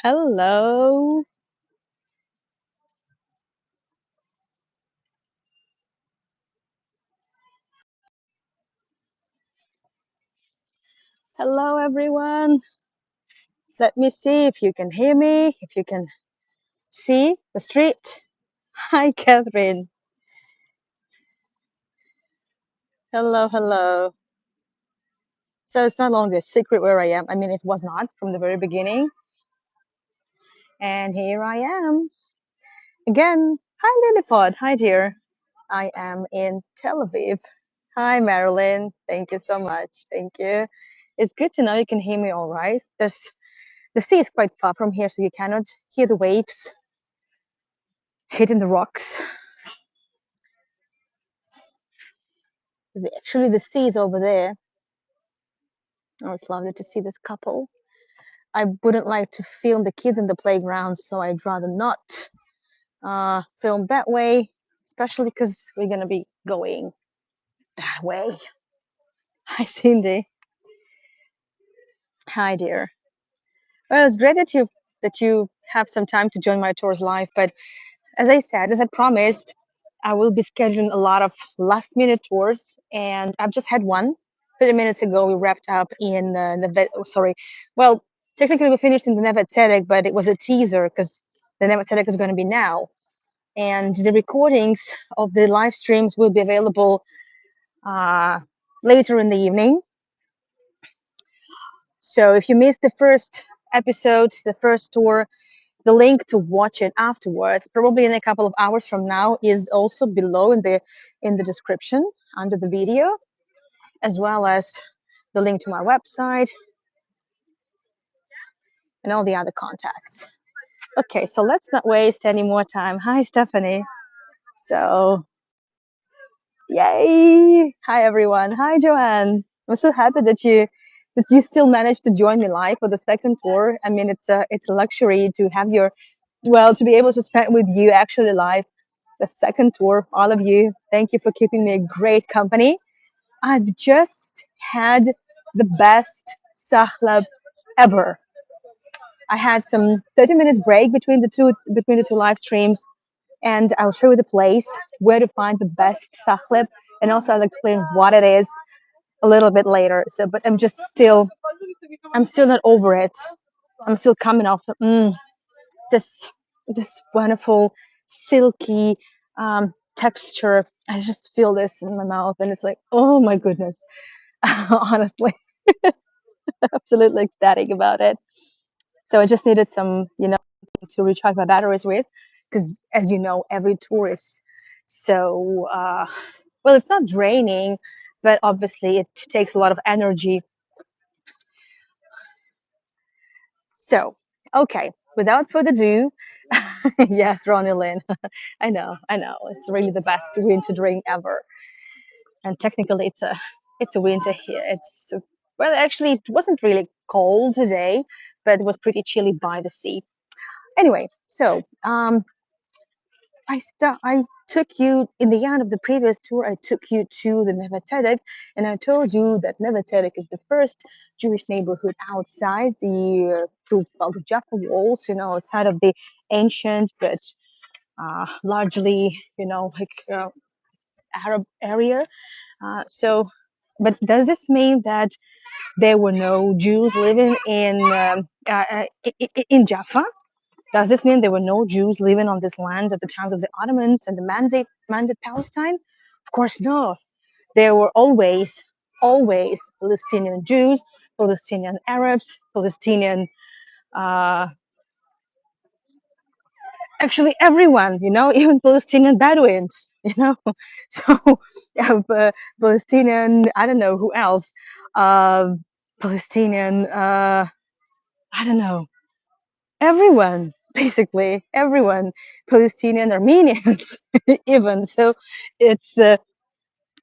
Hello. Hello, everyone. Let me see if you can hear me, if you can see the street. Hi, Catherine. Hello, hello. So it's not longer a secret where I am. I mean, it was not from the very beginning. And here I am again. Hi, Lilliput. Hi, dear. I am in Tel Aviv. Hi, Marilyn. Thank you so much. Thank you. It's good to know you can hear me all right. The sea is quite far from here, so you cannot hear the waves hitting the rocks. Actually, the sea is over there. Oh, it's lovely to see this couple. I wouldn't like to film the kids in the playground, so I'd rather not film that way, especially because we're gonna be going that way. Hi, Cindy. Hi, dear. Well, it's great that you have some time to join my tours live, but as I said, as I promised, I will be scheduling a lot of last minute tours, and I've just had one 30 minutes ago. We wrapped up in Neve. Oh, sorry. Well, technically, we finished in the Neve Tzedek, but it was a teaser because the Neve Tzedek is going to be now. And the recordings of the live streams will be available uh, later in the evening. So if you missed the first episode, the first tour, the link to watch it afterwards, probably in a couple of hours from now, is also below in the description under the video, as well as the link to my website and all the other contacts. Okay, so let's not waste any more time. Hi, Stephanie. So, yay! Hi, everyone. Hi, Joanne. I'm so happy that you still managed to join me live for the second tour. I mean, it's a luxury to have to be able to spend with you actually live the second tour. All of you, thank you for keeping me a great company. I've just had the best Sahlab ever. I had some 30 minutes break between the two live streams, and I'll show you the place where to find the best Sahlab, and also I'll explain what it is a little bit later. So, but I'm still not over it. I'm still coming off this this wonderful silky texture. I just feel this in my mouth, and it's like, oh my goodness, honestly, absolutely ecstatic about it. So I just needed some, to recharge my batteries with, because as you know, every tour is so well. It's not draining, but obviously it takes a lot of energy. So, okay, without further ado, yes, Ronnie Lynn, I know, it's really the best winter drink ever. And technically, it's a winter here. Well, actually, it wasn't really cold today, but it was pretty chilly by the sea. Anyway, so I took you in the end of the previous tour. I took you to the Neve Tzedek, and I told you that Neve Tzedek is the first Jewish neighborhood outside the Jaffa walls. Outside of the ancient but largely Arab area. But does this mean that there were no Jews living in Jaffa? Does this mean there were no Jews living on this land at the time of the Ottomans and the mandate Palestine? Of course not. There were always Palestinian Jews, Palestinian Arabs, Palestinian, uh, actually everyone, even Palestinian Bedouins, So, Palestinian, I don't know who else, uh, Palestinian, I don't know, everyone, basically everyone, Palestinian Armenians, even. So it's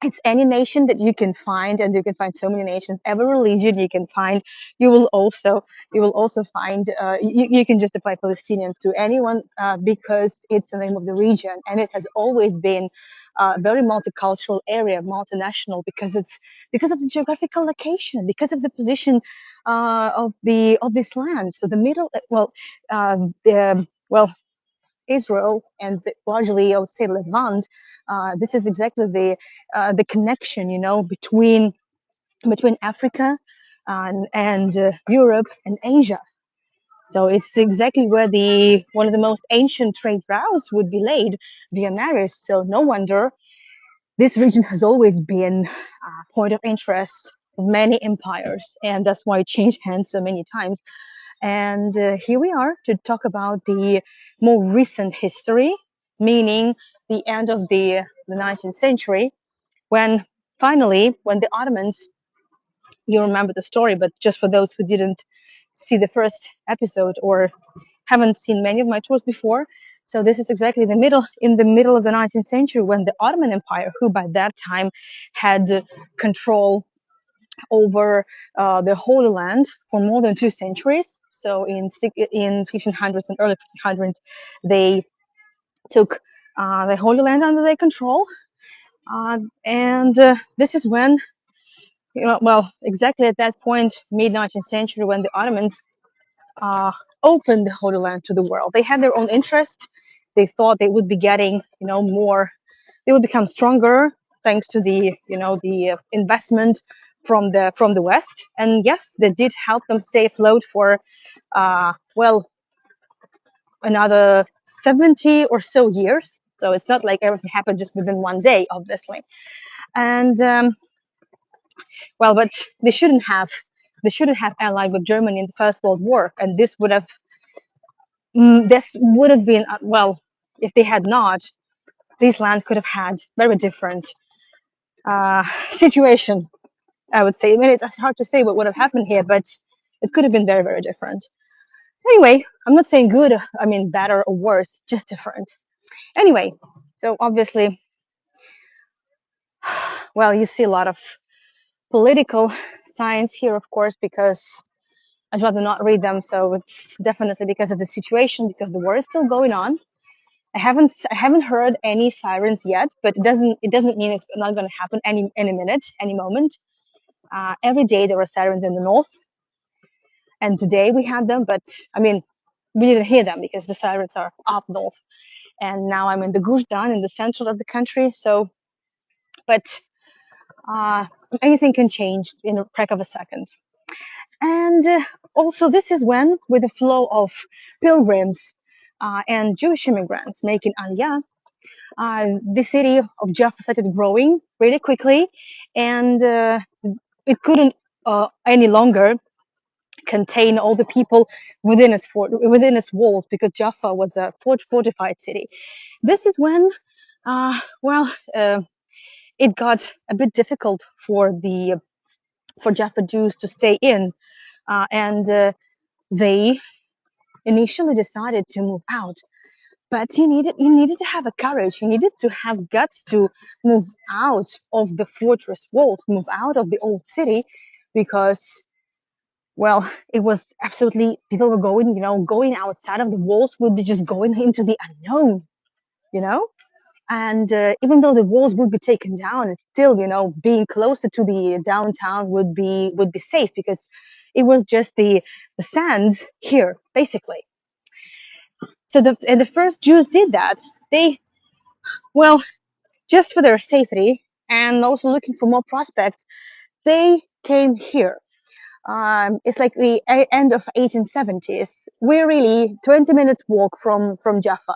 It's any nation that you can find, and you can find so many nations. Every religion you can find, you will also you will also find. You can just apply Palestinians to anyone because it's the name of the region, and it has always been a very multicultural area, multinational, because of the geographical location, because of the position of this land. So the middle, well, Israel and largely, I would say, Levant. This is exactly the connection, between Africa and Europe and Asia. So it's exactly where the one of the most ancient trade routes would be laid via Maris. So no wonder this region has always been a point of interest of many empires, and that's why it changed hands so many times. And here we are to talk about the more recent history, meaning the end of the 19th century, when finally, when the Ottomans, you remember the story, but just for those who didn't see the first episode or haven't seen many of my tours before. So this is exactly in the middle of the 19th century when the Ottoman Empire, who by that time had control over the Holy Land for more than 2 centuries. So in 1500s and early 1500s, they took the Holy Land under their control, and this is when, well, exactly at that point, mid 19th century, when the Ottomans uh, opened the Holy Land to the world. They had their own interest. They thought they would be getting, more. They would become stronger thanks to the investment from the West. And yes, they did help them stay afloat for, well, another 70 or so years. So it's not like everything happened just within one day, obviously. And well, but they shouldn't have allied with Germany in the First World War, and this would have been, well, if they had not, this land could have had very different situation, I would say. I mean, it's hard to say what would have happened here, but it could have been very, very different. Anyway, I'm not saying good, I mean better or worse, just different. Anyway, so obviously, well, you see a lot of political science here, of course, because I'd rather not read them. So it's definitely because of the situation, because the war is still going on. I haven't heard any sirens yet, but it doesn't mean it's not going to happen any minute, any moment. Every day there are sirens in the north, and today we had them, but I mean, we didn't hear them because the sirens are up north. And now I'm in the Gush Dan in the central of the country. So, but uh, anything can change in a crack of a second. And also, this is when, with the flow of pilgrims and Jewish immigrants making Aliyah, the city of Jaffa started growing really quickly, and it couldn't any longer contain all the people within its walls, because Jaffa was a fortified city. This is when, well, it got a bit difficult for Jaffa Jews to stay in, and they initially decided to move out. But you needed to have a courage. You needed to have guts to move out of the fortress walls, move out of the old city, because, well, it was absolutely, people were going outside of the walls would be just going into the unknown, you know. And even though the walls would be taken down, it's still, being closer to the downtown would be safe, because it was just the sands here, basically. So the first Jews did that. They, well, just for their safety and also looking for more prospects, they came here. It's like the end of 1870s. We're really 20 minutes walk from Jaffa.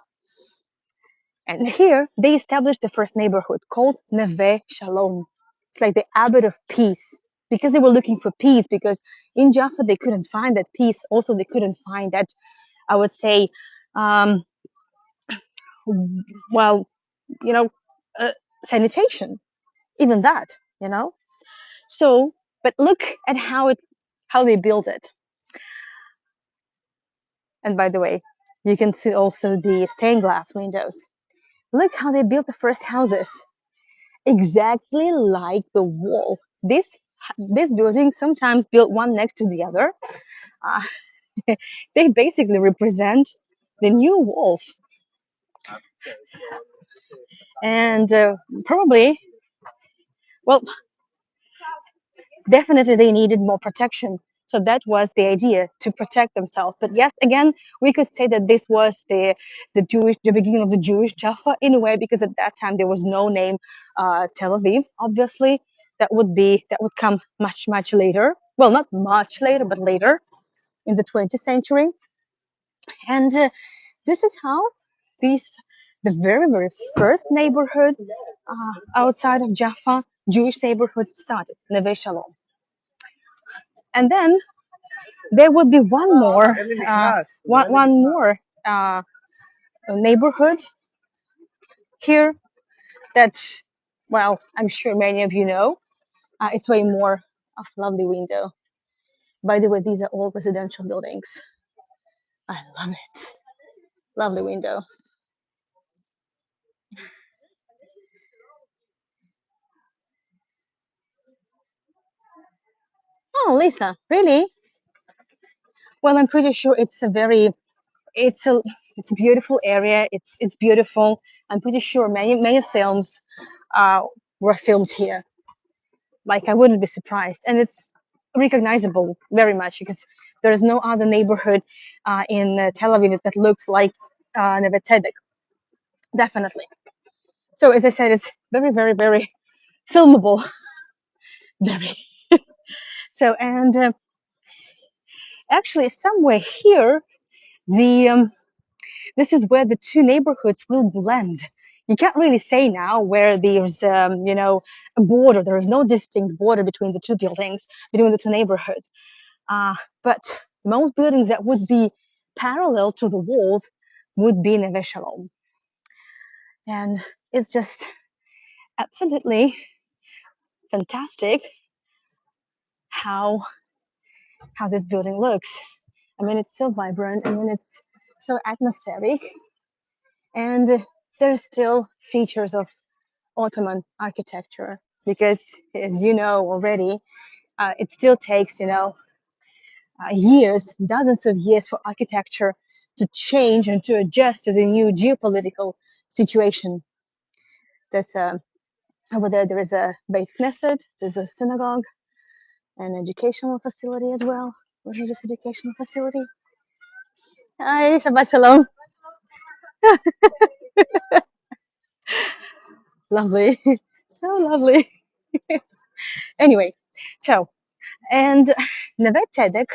And here they established the first neighborhood called Neve Shalom. It's like the Abbot of Peace, because they were looking for peace, because in Jaffa they couldn't find that peace. Also, they couldn't find that, I would say, um, well, you know, sanitation, even that, So, but look at how they built it. And by the way, you can see also the stained glass windows. Look how they built the first houses. exactly like the wall. This building sometimes built one next to the other. Uh, they basically represent the new walls, and probably, well, definitely they needed more protection. So that was the idea, to protect themselves. But yes, again, we could say that this was the beginning of the Jewish Jaffa in a way, because at that time there was no name Tel Aviv. Obviously, that would come much later. Well, not much later, but later in the 20th century. And this is how these the very first neighborhood outside of Jaffa, Jewish neighborhood, started, Neve Shalom. And then there would be one more uh, neighborhood here that's, well, I'm sure many of you know. It's way more of lovely window. By the way, these are all residential buildings. I love it. Lovely window. Oh, Lisa, really? Well, I'm pretty sure it's a it's a beautiful area. It's beautiful. I'm pretty sure many films uh, were filmed here. Like, I wouldn't be surprised, and it's recognizable very much because there is no other neighborhood in Tel Aviv that looks like Neve Tzedek. Definitely. So as I said, it's very filmable. Very. So, and actually somewhere here, the this is where the two neighborhoods will blend. You can't really say now where there's, a border. There is no distinct border between the two buildings, between the two neighborhoods. But most buildings that would be parallel to the walls would be Neve Shalom. And it's just absolutely fantastic how this building looks. I mean, it's so vibrant. I mean, it's so atmospheric, and there's still features of Ottoman architecture because, as you know already, it still takes, years, dozens of years for architecture to change and to adjust to the new geopolitical situation. There's over there. There is a Beit Knesset. There's a synagogue, an educational facility as well, religious educational facility. Hi, Shabbat Shalom. Lovely, so lovely. Anyway, so, and Neve Tzedek,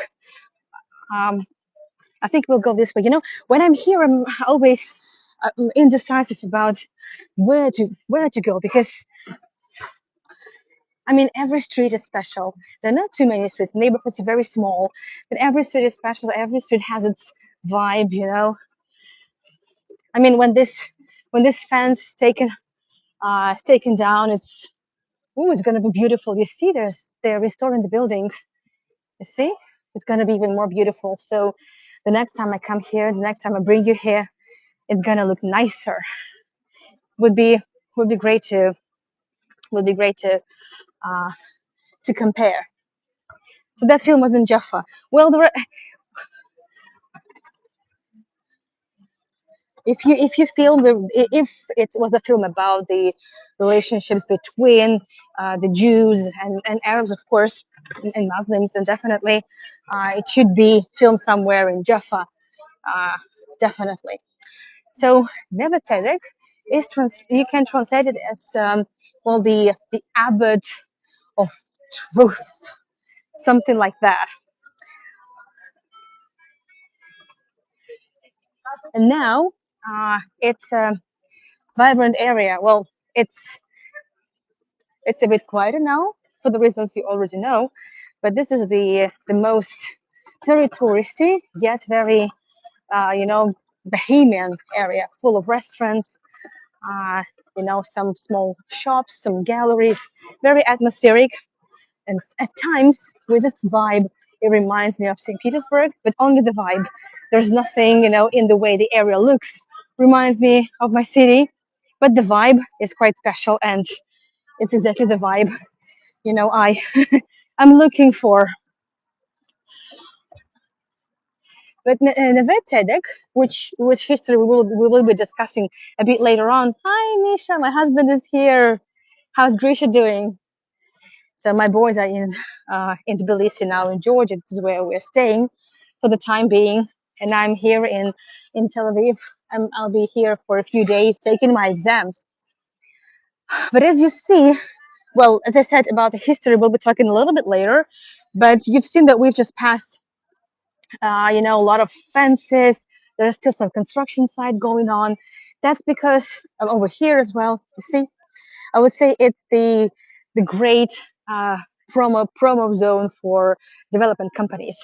um, I think we'll go this way. When I'm here, I'm always indecisive about where to go, because I mean, every street is special. There are not too many streets. The neighborhood's very small, but every street is special. Every street has its vibe. I mean, when this fence is taken down, it's gonna be beautiful. You see, they're restoring the buildings. You see, it's gonna be even more beautiful. So the next time I come here, the next time I bring you here, it's gonna look nicer. Would be would be great to would be great uh, to compare. So that film was in Jaffa. Well, if you film if it was a film about the relationships between the Jews and Arabs, of course, and Muslims, then definitely it should be filmed somewhere in Jaffa. Uh, Definitely. So Neve Tzedek you can translate it as, well, the abbot of truth, something like that. And now it's a vibrant area. Well, it's a bit quieter now for the reasons you already know, but this is the most, it's very touristy yet very bohemian area, full of restaurants, uh, some small shops, some galleries, very atmospheric. And at times, with its vibe, it reminds me of St. Petersburg, but only the vibe. There's nothing, in the way the area looks reminds me of my city, but the vibe is quite special, and It's exactly the vibe, I I'm looking for. But Neve Tzedek, which history we will be discussing a bit later on. Hi, Misha, my husband is here. How's Grisha doing? So my boys are in Tbilisi now in Georgia. This is where we're staying for the time being, and I'm here in Tel Aviv. I'll be here for a few days taking my exams. But as you see, well, as I said about the history, we'll be talking a little bit later. But you've seen that we've just passed, a lot of fences. There's still some construction site going on. That's because over here as well, you see, I would say it's the great promo zone for development companies.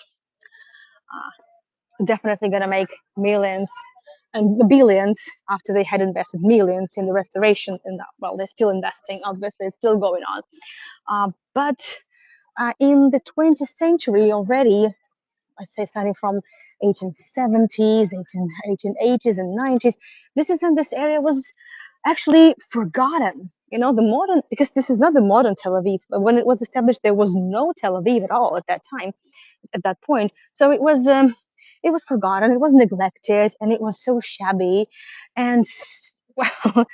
Definitely gonna make millions and billions after they had invested millions in the restoration. And well, they're still investing. Obviously, it's still going on. But in the 20th century already, let's say starting from 1870s, 1880s, and 90s, this area was actually forgotten. The modern, because this is not the modern Tel Aviv. When it was established, there was no Tel Aviv at all at that time, at that point. So it was forgotten. It was neglected, and it was so shabby, and well,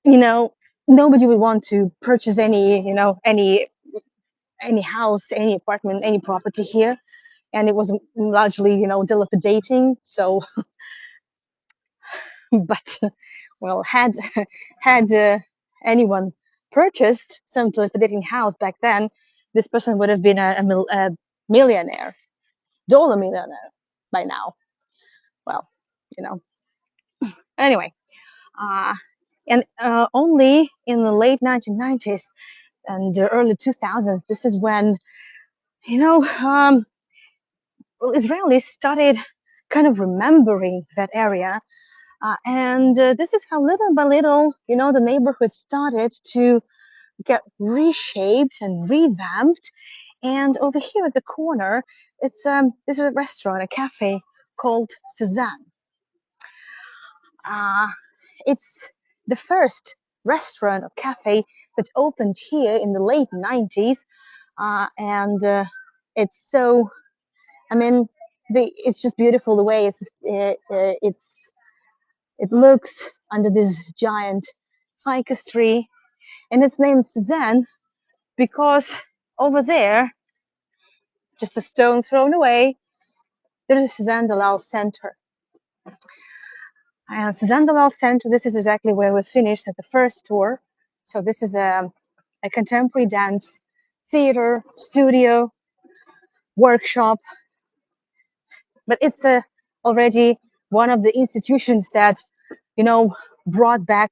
you know, nobody would want to purchase any house, any apartment, any property here, and it was largely dilapidating. So, but well, had anyone purchased some dilapidating house back then, this person would have been a millionaire, dollar millionaire by now. Well, you know. Anyway, uh, and only in the late 1990s and the early 2000s, this is when well, Israelis started kind of remembering that area. And this is how little by little, the neighborhood started to get reshaped and revamped. And over here at the corner, there's a restaurant, a cafe called Suzanne. Uh, it's the first restaurant or cafe that opened here in the late 90s. And it's so, I mean, it's just beautiful the way it looks under this giant ficus tree, and it's named Suzanne because over there, just a stone thrown away, there is a Suzanne Dalal Center. And Suzanne Dalal Center, this is exactly where we finished at the first tour. So this is a contemporary dance theater, studio, workshop, but it's already one of the institutions that, brought back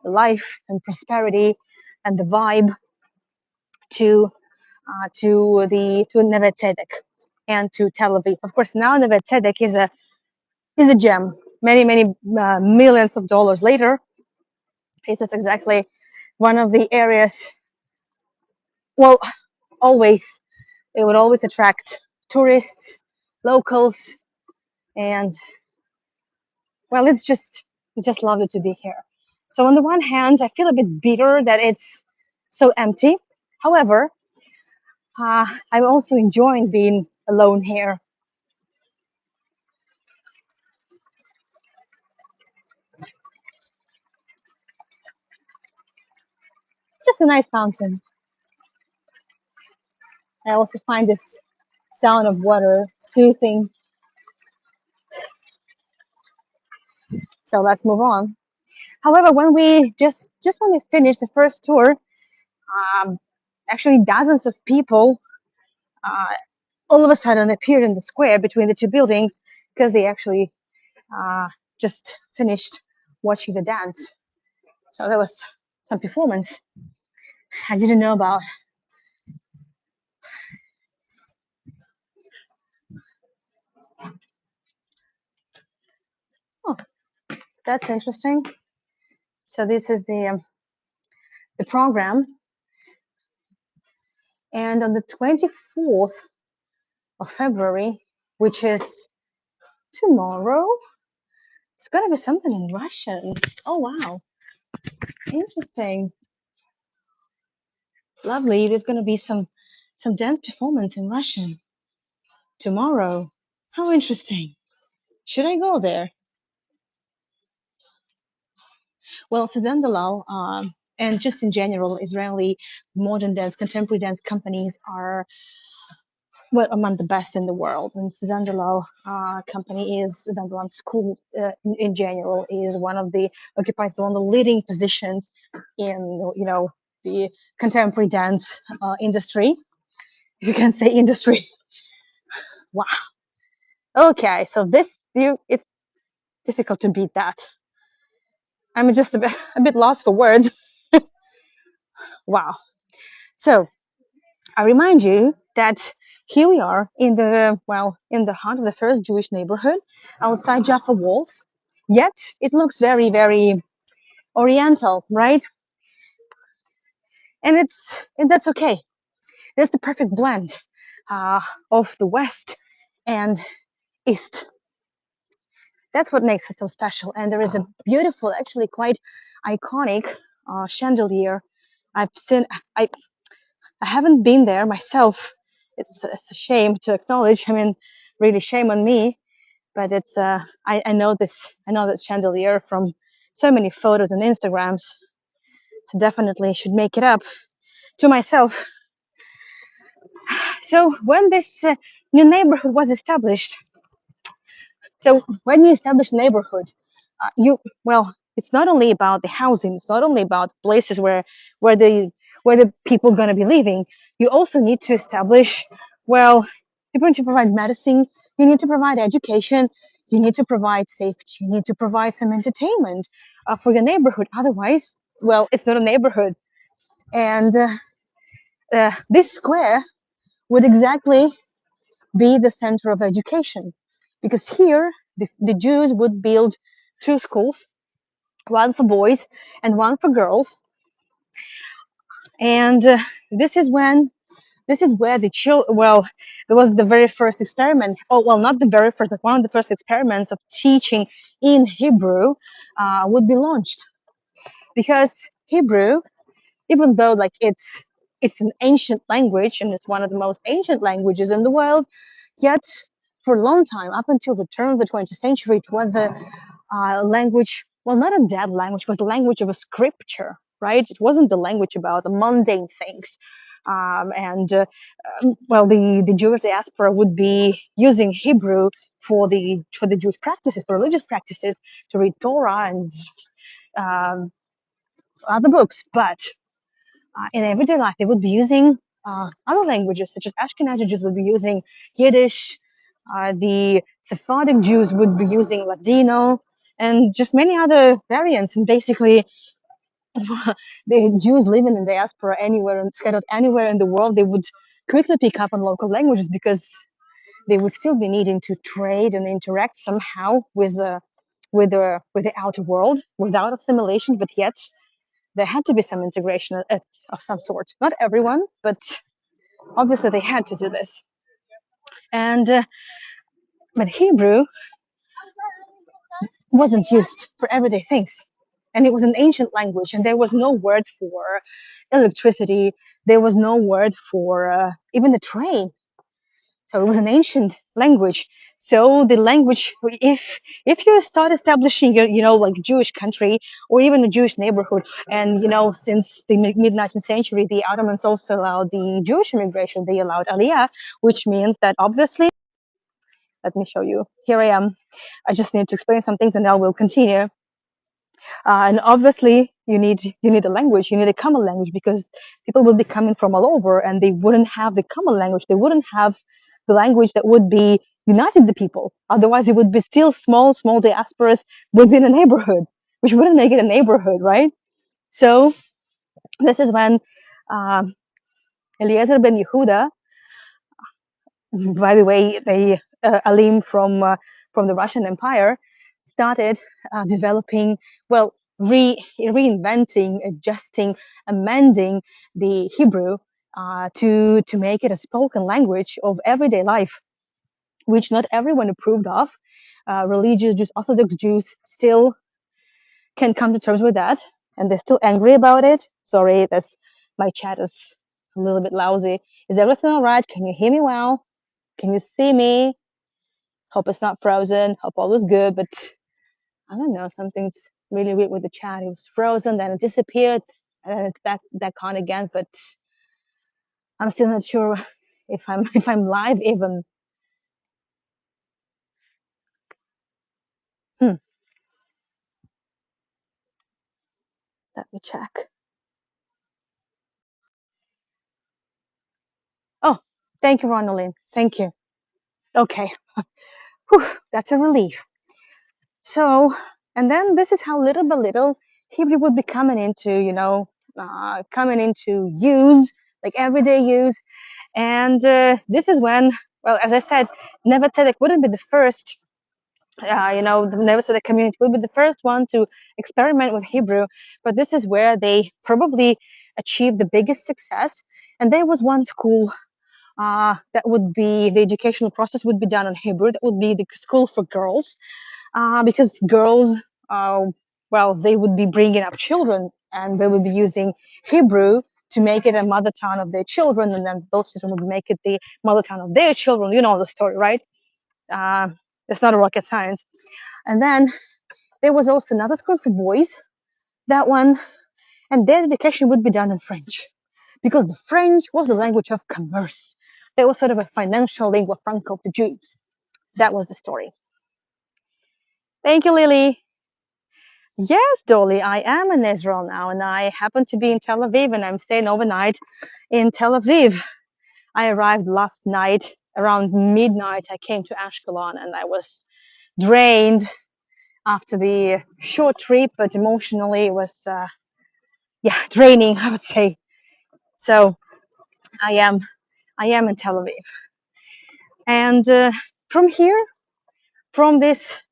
life and prosperity and the vibe to to Neve Tzedek and to Tel Aviv. Of course, now Neve Tzedek is a gem. Many millions of dollars later, it is exactly one of the areas. Well, always it would always attract tourists, locals, and well, it's just lovely to be here. So on the one hand, I feel a bit bitter that it's so empty. However, I'm also enjoying being alone here. Just a nice fountain. I also find this sound of water soothing. So let's move on. However, when we just when we finished the first tour, um, actually dozens of people uh, all of a sudden appeared in the square between the two buildings because they actually uh, just finished watching the dance. So there was some performance I didn't know about. Oh, that's interesting. So this is the program, and on the 24th of February, which is tomorrow, it's gonna be something in Russian. Oh wow, interesting. Lovely. There's going to be some dance performance in Russian tomorrow. How interesting. Should I go there? Well, Cezanne Dalal, and just in general, Israeli modern dance, contemporary dance companies are well among the best in the world. And Cezanne Dalal company is Cezanne Dalal School in general is one of the occupies one of the leading positions in the contemporary dance industry. If you can say industry, wow. Okay, so this you it's difficult to beat that. I'm just a bit lost for words. Wow. So I remind you that here we are in the heart of the first Jewish neighborhood outside Jaffa walls. Yet it looks very, very oriental, right? And that's okay. It's the perfect blend of the West and East. That's what makes it so special. And there is a beautiful, actually quite iconic chandelier. I've seen. I I haven't been there myself. It's a shame to acknowledge. I mean, really shame on me. But I know this. I know that chandelier from so many photos and Instagrams. So definitely should make it up to myself. So when this new neighborhood was established, so when you establish a neighborhood, you well, it's not only about the housing, it's not only about places where the where the people are going to be living. You also need to establish, well, you're going to provide medicine, you need to provide education, you need to provide safety, you need to provide some entertainment for your neighborhood. Otherwise, well, it's not a neighborhood. And this square would exactly be the center of education. Because here, the Jews would build two schools, one for boys and one for girls. And this is when, this is where well, there was the very first experiment. Oh, well, not the very first, but one of the first experiments of teaching in Hebrew would be launched. Because Hebrew, even though like it's an ancient language and it's one of the most ancient languages in the world, yet for a long time, up until the turn of the 20th century, it was a language, well, not a dead language, it was a language of a scripture, right? It wasn't the language about the mundane things. Well, the Jewish diaspora would be using Hebrew for the Jewish practices, for religious practices, to read Torah and um, other books. But in everyday life, they would be using other languages, such as Ashkenazi Jews would be using Yiddish, the Sephardic Jews would be using Ladino, and just many other variants. And basically, the Jews living in diaspora anywhere and scattered anywhere in the world, they would quickly pick up on local languages because they would still be needing to trade and interact somehow with the outer world without assimilation, but yet there had to be some integration of some sort. Not everyone, but obviously they had to do this. And but Hebrew wasn't used for everyday things, and it was an ancient language, and there was no word for electricity. There was no word for even the train. So it was an ancient language. So the language, if you start establishing your, like Jewish country or even a Jewish neighborhood, and since the mid 19th century, the Ottomans also allowed the Jewish immigration. They allowed Aliyah, which means that obviously, let me show you. Here I am. I just need to explain some things, and then we'll continue. And obviously, you need a language, you need a common language, because people will be coming from all over, and they wouldn't have the common language. They wouldn't have the language that would be united the people. Otherwise, it would be still small diasporas within a neighborhood, which wouldn't make it a neighborhood, right? So this is when um, Eliezer ben Yehuda, by the way, the Alim from the Russian Empire, started developing, well, reinventing, adjusting, amending the Hebrew to make it a spoken language of everyday life, which not everyone approved of. Religious Jews, Orthodox Jews, still can come to terms with that, and they're still angry about it. Sorry, that's my chat is a little bit lousy. Is everything all right? Can you hear me well? Can you see me? Hope it's not frozen. Hope all is good. But I don't know. Something's really weird with the chat. It was frozen, then it disappeared, and then it's back on again. But I'm still not sure if I'm if I'm live even. Hmm. Let me check. Oh, thank you, Ronaldin. Thank you. Okay. Whew, that's a relief. So, and then this is how little by little Hebrew would be coming into, coming into use, like everyday use. And this is when, well, as I said, Neve Tzedek wouldn't be the first, the Neve Tzedek community would be the first one to experiment with Hebrew, but this is where they probably achieved the biggest success. And there was one school that would be the educational process would be done on Hebrew. That would be the school for girls, because girls, uh, well, they would be bringing up children and they would be using Hebrew to make it a mother tongue of their children, and then those children would make it the mother tongue of their children. You know the story, right? Uh, it's not a rocket science. And then there was also another school for boys, that one, and their education would be done in French because the French was the language of commerce. They was sort of a financial lingua franca of the Jews. That was the story. Thank you, Lily. Yes, Dolly, I am in Israel now, and I happen to be in Tel Aviv, and I'm staying overnight in Tel Aviv. I arrived last night around midnight. I came to Ashkelon, and I was drained after the short trip, but emotionally it was, yeah, draining, I would say. So I am, I am in Tel Aviv, and from here, from this,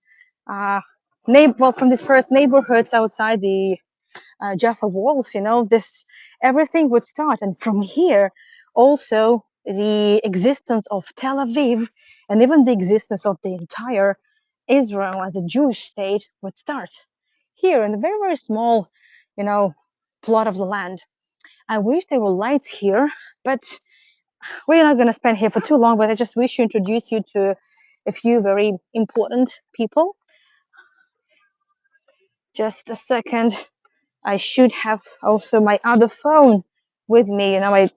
from this first neighborhoods outside the Jaffa walls, this everything would start. And from here, also the existence of Tel Aviv and even the existence of the entire Israel as a Jewish state would start here in a very, very small, you know, plot of the land. I wish there were lights here, but we're not going to spend here for too long. But I just wish to introduce you to a few very important people. Just a second. I should have also my other phone with me. I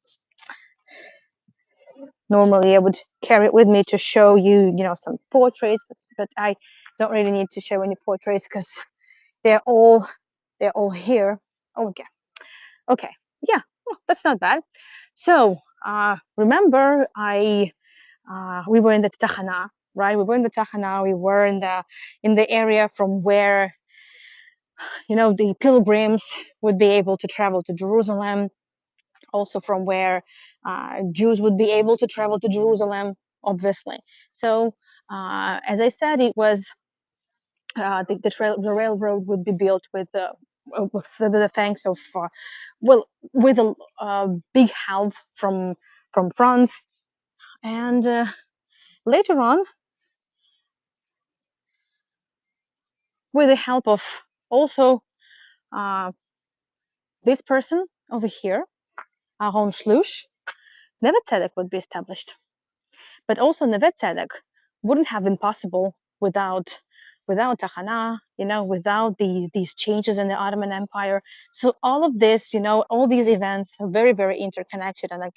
normally I would carry it with me to show you, some portraits, but I don't really need to show any portraits because they're all they're all here. Oh, okay, okay, yeah, well, that's not bad. So remember, I we were in the Tachana, right? We were in the Tachana. We were in the area from where the pilgrims would be able to travel to Jerusalem, also from where Jews would be able to travel to Jerusalem, obviously. So, as I said, it was the railroad would be built with the thanks of, well, with a big help from France, and later on, with the help of also uh, this person over here, Aaron Shlush, Neve Tzedek would be established. But also Neve Tzedek wouldn't have been possible without Tachana, without these changes in the Ottoman Empire. So all of this, all these events are very, very interconnected, and it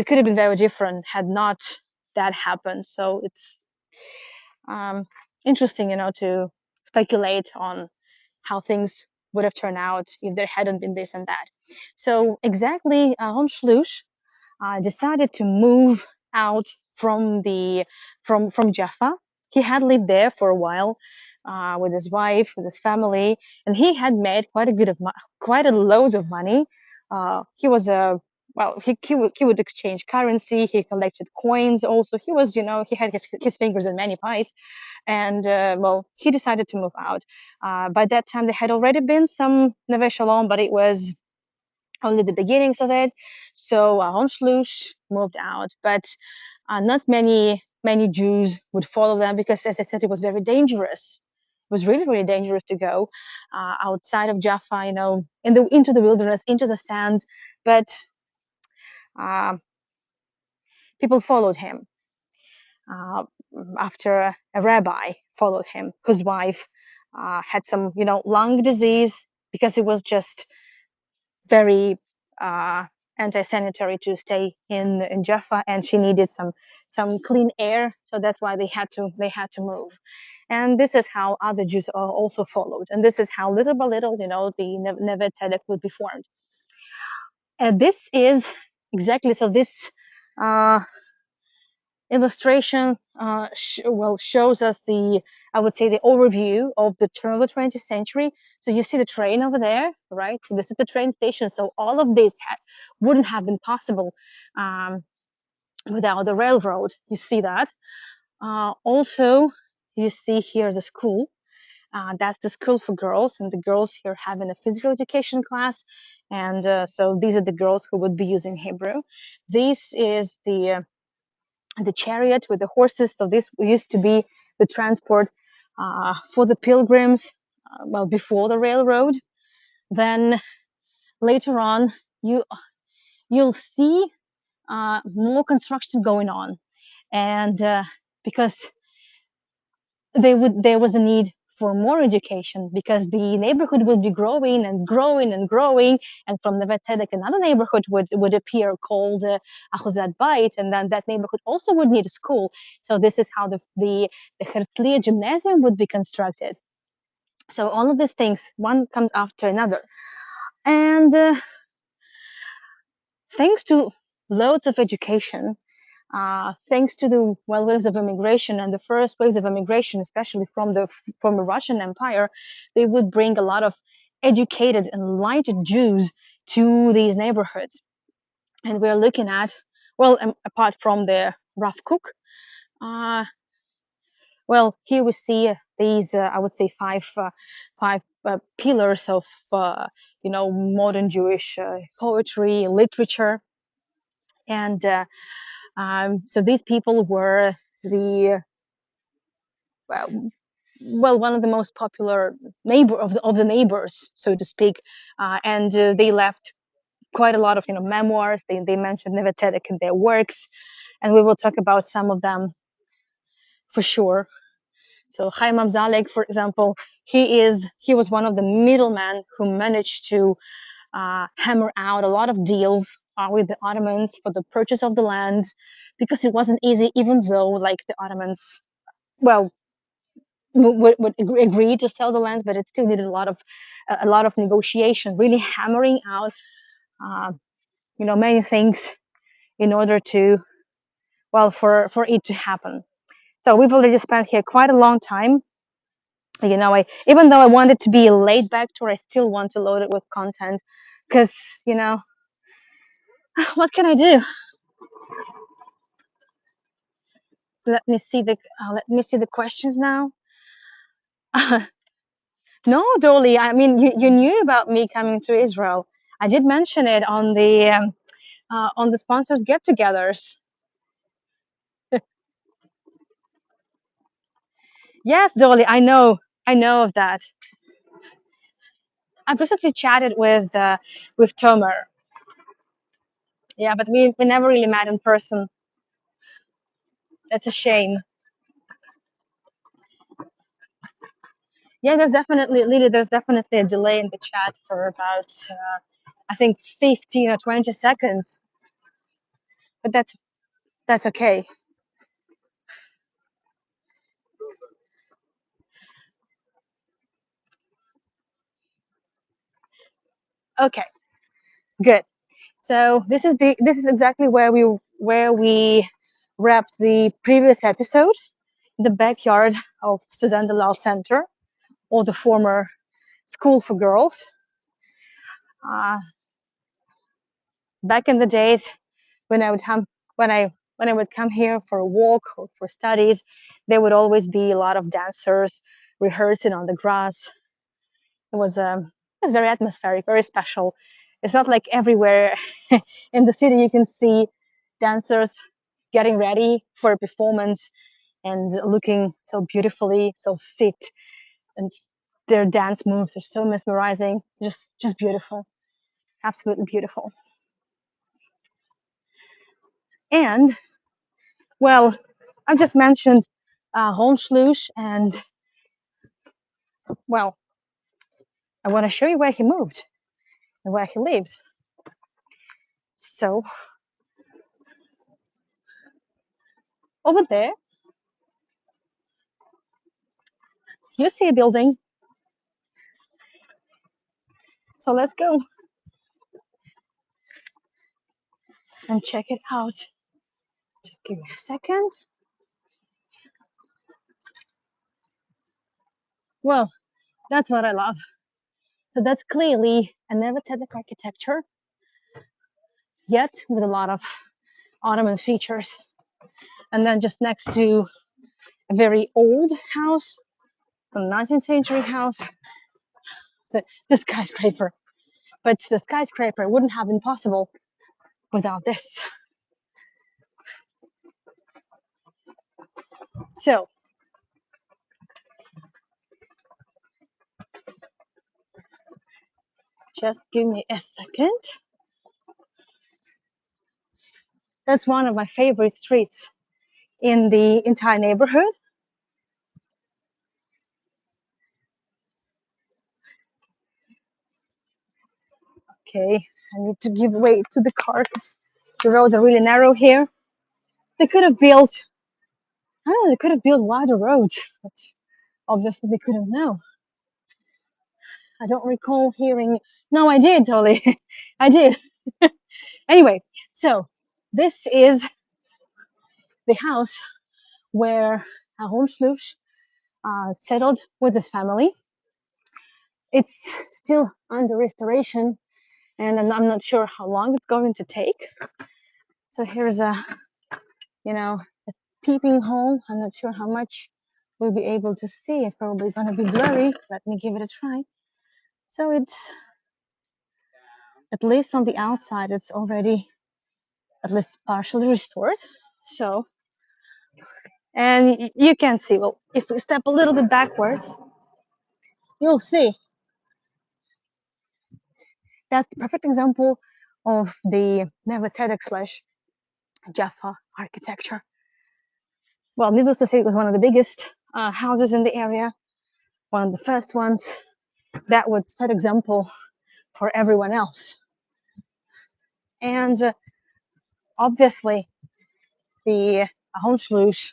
could have been very different had not that happened. So it's interesting, to speculate on how things would have turned out if there hadn't been this and that. So exactly, Aaron Shlush decided to move out from Jaffa. He had lived there for a while with his wife, with his family, and he had made quite a load of money. He was a well, he would exchange currency. He collected coins. Also, he was, he had his fingers in many pies, and he decided to move out. By that time, there had already been some Neve Shalom, but it was only the beginnings of it. So Honshlush moved out, but not many Jews would follow them because, as I said, it was very dangerous. It was really, really dangerous to go outside of Jaffa, into the wilderness, into the sands, but uh, people followed him uh, after a rabbi followed him, whose wife had some, lung disease because it was just very anti-sanitary to stay in Jaffa, and she needed some clean air, so that's why they had to move. And this is how other Jews also followed, and this is how little by little, the Neve Tzedek would be formed. And this is exactly so. This uh, illustration shows us the, I would say, the overview of the turn of the 20th century. So you see the train over there, right? So this is the train station. So all of this wouldn't have been possible um, without the railroad. You see that. Also, you see here the school. That's the school for girls, and the girls here having a physical education class. And so these are the girls who would be using Hebrew. This is the chariot with the horses. So this used to be the transport for the pilgrims, before the railroad. Then later on, you'll see more construction going on, and because there was a need for more education, because the neighborhood would be growing and growing and growing, and from the Tzedek another neighborhood would appear called Achuzat Bait, and then that neighborhood also would need a school. So this is how the Herzliya gymnasium would be constructed. So all of these things, one comes after another, and thanks to loads of education, thanks to the waves of immigration, and the first waves of immigration, especially from the Russian Empire, they would bring a lot of educated, enlightened Jews to these neighborhoods. And we're looking at, apart from the Rav Kook, uh, here we see these, I would say, five pillars of, modern Jewish poetry, literature, and so these people were the one of the most popular neighbor of the neighbors, so to speak, and they left quite a lot of memoirs. They mentioned Neve Tzedek in their works, and we will talk about some of them for sure. So Chaim Amzalek, for example, he was one of the middlemen who managed to hammer out a lot of deals with the Ottomans for the purchase of the lands, because it wasn't easy, even though like the Ottomans, well, would agree to sell the lands, but it still needed a lot of negotiation, really hammering out, uh, many things in order to, for it to happen. So we've already spent here quite a long time. Even though I want it to be a laid back tour, I still want to load it with content, because what can I do? Let me see the questions now. No, Dolly. I mean, you knew about me coming to Israel. I did mention it on the sponsors get-togethers. Yes, Dolly. I know of that. I recently chatted with Tomer. Yeah, but we never really met in person. That's a shame. Yeah, there's definitely, Lily. There's definitely a delay in the chat for about I think 15 or 20 seconds, but that's okay. Okay, good. So this is exactly where we wrapped the previous episode, the backyard of Suzanne Dalal Center, or the former school for girls. Uh, Back in the days when I would come when I would come here for a walk or for studies, there would always be a lot of dancers rehearsing on the grass. It was very atmospheric, very special. It's not like everywhere in the city you can see dancers getting ready for a performance and looking so beautifully, so fit, and their dance moves are so mesmerizing, just beautiful, absolutely beautiful. And, well, I just mentioned Hohenschluss, and, well, I want to show you where he moved and where he lived. So, over there, you see a building. So let's go and check it out. Just give me a second. Well, that's what I love. So that's clearly a Neve Tzedek architecture, yet with a lot of Ottoman features. And then just next to a very old house, a 19th century house, the skyscraper. But the skyscraper wouldn't have been possible without this. So, just give me a second. That's one of my favorite streets in the entire neighborhood. Okay, I need to give way to the car because the roads are really narrow here. They could have built, I don't know, they could have built wider roads, but obviously they couldn't know. I don't recall hearing, no, I did, totally. I did. Anyway, so this is the house where Hohenschluss settled with his family. It's still under restoration, and I'm not sure how long it's going to take. So here's a, a peeping hole. I'm not sure how much we'll be able to see. It's probably going to be blurry. Let me give it a try. So it's, at least from the outside, it's already at least partially restored. So, and you can see, well, if we step a little bit backwards, you'll see that's the perfect example of the Neve Tzedek slash Jaffa architecture. Well, needless to say, it was one of the biggest houses in the area, one of the first ones that would set example for everyone else. And obviously, the Hohenschluss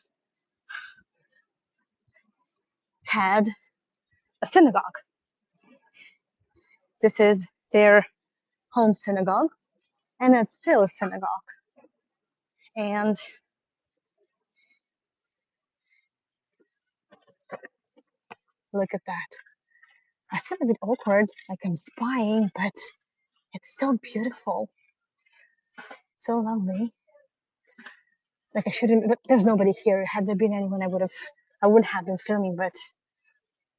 had a synagogue. This is their home synagogue, and it's still a synagogue. And look at that. I feel a bit awkward, like I'm spying, but it's so beautiful, so lovely. Like I shouldn't, but there's nobody here. Had there been anyone, I wouldn't have been filming, but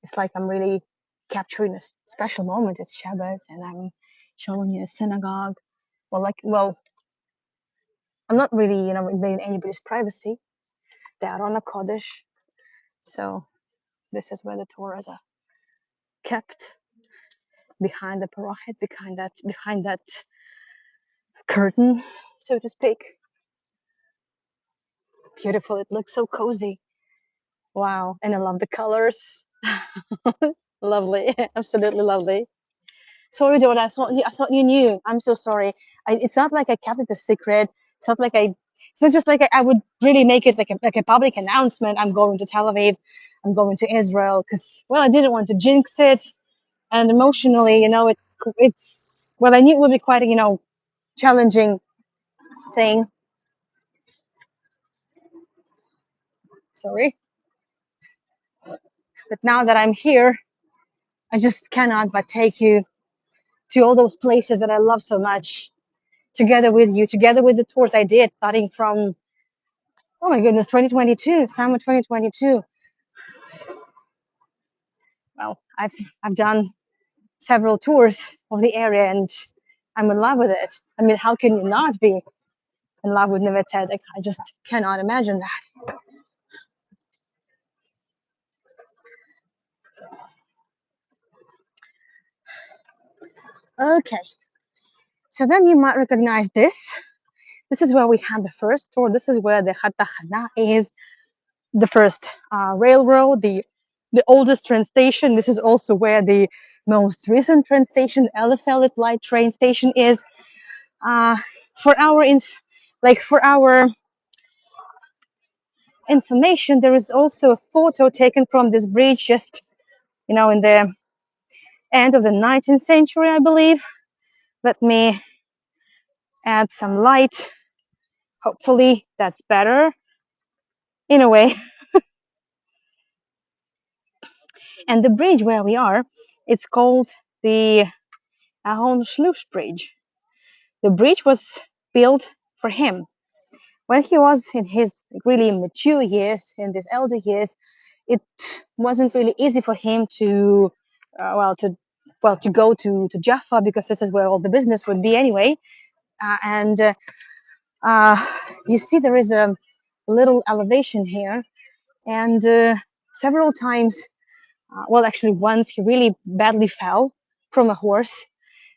it's like I'm really capturing a special moment. It's Shabbat, and I'm showing you a synagogue. Well, I'm not really, invading anybody's privacy. They are on a Kodesh, so this is where the Torahs are kept, behind the parochet, behind that curtain, so to speak. Beautiful. It looks so cozy. Wow, and I love the colors. Lovely, absolutely lovely. Sorry, Jordan. I thought you knew. I'm so sorry. It's not like I kept it a secret. It's not like I. It's not just like I would really make it like a public announcement. I'm going to Tel Aviv. I'm going to Israel because, well, I didn't want to jinx it. And emotionally, it's well, I knew it would be quite a challenging thing. Sorry, but now that I'm here, I just cannot but take you to all those places that I love so much, together with you, together with the tours I did, starting from, oh my goodness, 2022, summer 2022. Well, I've done several tours of the area, and I'm in love with it. I mean, how can you not be in love with Neve Tzedek? I just cannot imagine that. Okay, so then you might recognize this. This is where we had the first store. This is where the Hatachana is, the first railroad, the oldest train station. This is also where the most recent train station, Eliphalet Light train station, is. Uh, for our for our information, there is also a photo taken from this bridge just in the end of the 19th century, I believe. Let me add some light. Hopefully that's better in a way. And the bridge where we are, it's called the Ahon Schluss Bridge. The bridge was built for him when he was in his really mature years, in his elder years. It wasn't really easy for him to, to go to Jaffa, because this is where all the business would be anyway. And uh, you see, there is a little elevation here, and several times, actually once, he really badly fell from a horse,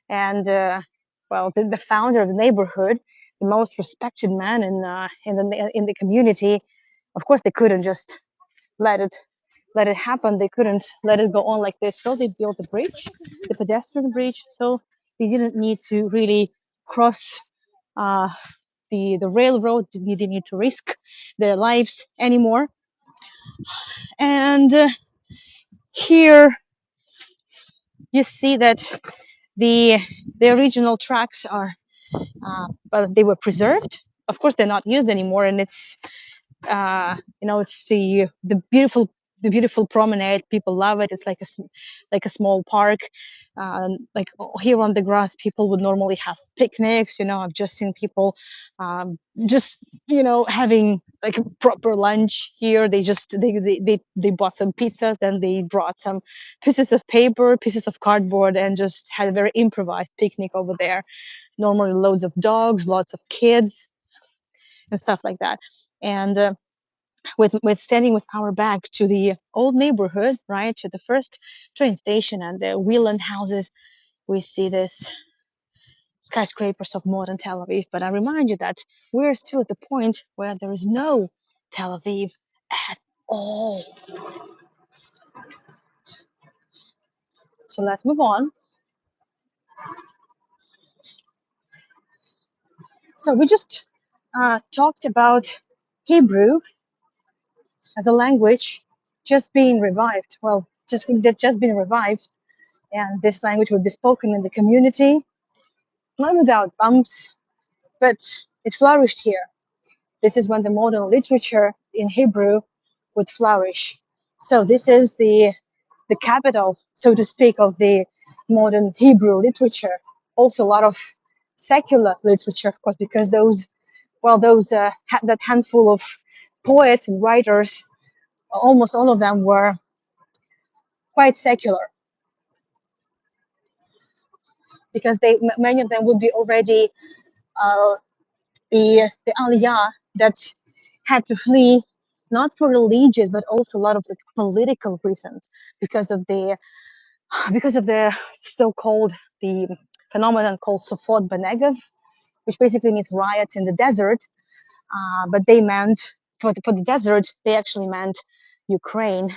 and the founder of the neighborhood, the most respected man in the community, of course they couldn't just let it happen. They couldn't let it go on like this, so they built a bridge, the pedestrian bridge, so they didn't need to really cross uh, the railroad. They didn't need to risk their lives anymore. And here you see that the the original tracks are, they were preserved. Of course, they're not used anymore, and it's it's the beautiful promenade. People love it. It's like a small park. Like here on the grass, people would normally have picnics. I've just seen people just having like a proper lunch here. They bought some pizza, then they brought some pieces of paper, pieces of cardboard, and just had a very improvised picnic over there. Normally, loads of dogs, lots of kids, and stuff like that. And with standing with our back to the old neighborhood, right, to the first train station and the Wieland houses, we see this skyscrapers of modern Tel Aviv. But I remind you that we're still at the point where there is no Tel Aviv at all. So let's move on. So we just talked about Hebrew as a language just being revived. Well, just being revived, and this language would be spoken in the community, not without bumps, but it flourished here. This is when the modern literature in Hebrew would flourish. So this is the capital, so to speak, of the modern Hebrew literature. Also, a lot of secular literature, of course, because that handful of poets and writers, almost all of them were quite secular, because many of them would be already uh, the Aliyah that had to flee, not for religious but also a lot of the political reasons, because of the so-called the phenomenon called Sofot Benegev, which basically means riots in the desert. But they meant, for the desert, they actually meant Ukraine,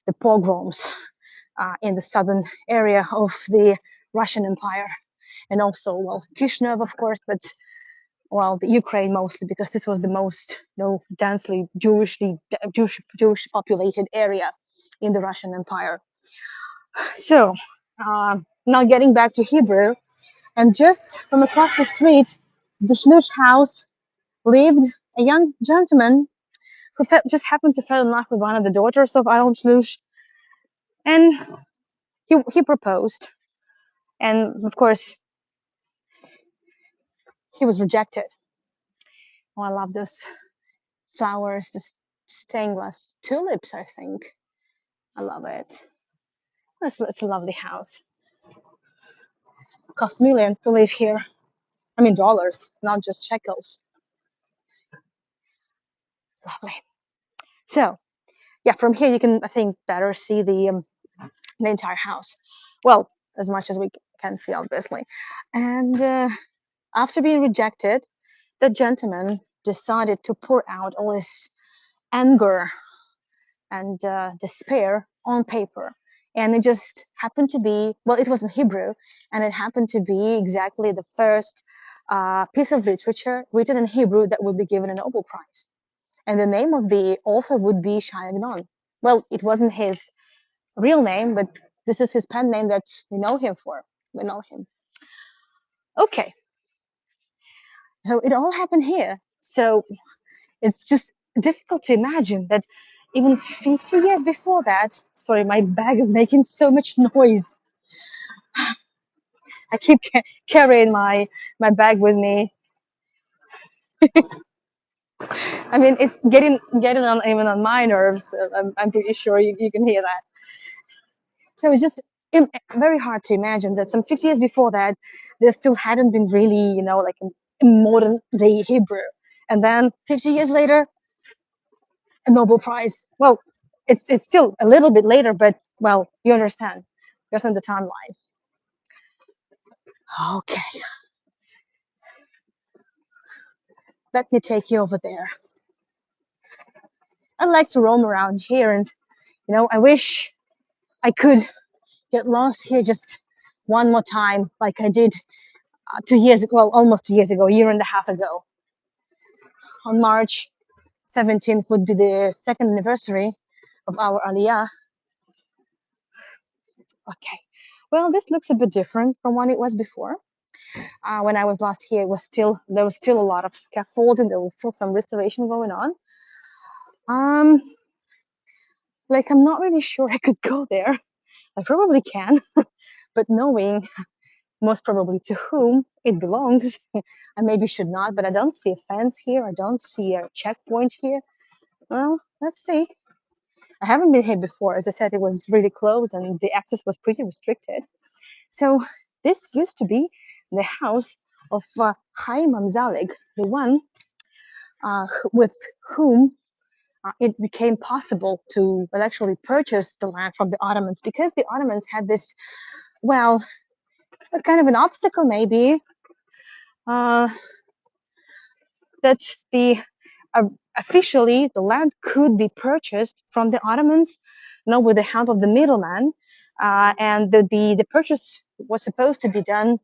the pogroms in the southern area of the Russian Empire, and also, Kishinev, of course, but the Ukraine mostly, because this was the most densely Jewish populated area in the Russian Empire. So now getting back to Hebrew, and just from across the street, the Shlush house, lived a young gentleman who just happened to fall in love with one of the daughters of Aaron Shlush, and he proposed, and of course he was rejected. Oh, I love those flowers, the stained glass tulips, I think. I love it. It's a lovely house. Cost millions to live here. I mean dollars, not just shekels. Lovely. So yeah, from here you can, I think, better see the entire house. Well, as much as we can see, obviously. And after being rejected, The gentleman decided to pour out all his anger and despair on paper. And it just happened to be, well, it was in Hebrew, and it happened to be exactly the first piece of literature written in Hebrew that would be given a Nobel Prize. And the name of the author would be Shai Agnon. Well, it wasn't his real name, but this is his pen name that we know him for. We know him. Okay, so it all happened here. So it's just difficult to imagine that even 50 years before that, sorry, my bag is making so much noise. I keep carrying my bag with me. I mean, it's getting on even on my nerves. I'm pretty sure you can hear that. So it's just very hard to imagine that some 50 years before that, there still hadn't been really, like a modern day Hebrew. And then 50 years later, a Nobel Prize. Well, it's still a little bit later, but well, you understand. You understand the timeline. Okay, let me take you over there. I like to roam around here, and I wish I could get lost here just one more time, like I did 2 years ago, well, almost 2 years ago, a year and a half ago. On March 17th would be the second anniversary of our Aliyah. Okay, well, this looks a bit different from what it was before. When I was last here, there was still a lot of scaffolding. There was still some restoration going on. Um, like I'm not really sure I could go there. I probably can, but knowing most probably to whom it belongs, I maybe should not. But I don't see a fence here. I don't see a checkpoint here. Well, let's see. I haven't been here before. As I said, it was really close and the access was pretty restricted. So this used to be the house of Chaim Amzalig, the one with whom it became possible to actually purchase the land from the Ottomans, because the Ottomans had this, well, kind of an obstacle maybe, uh, that the officially the land could be purchased from the Ottomans, with the help of the middleman, and the purchase was supposed to be done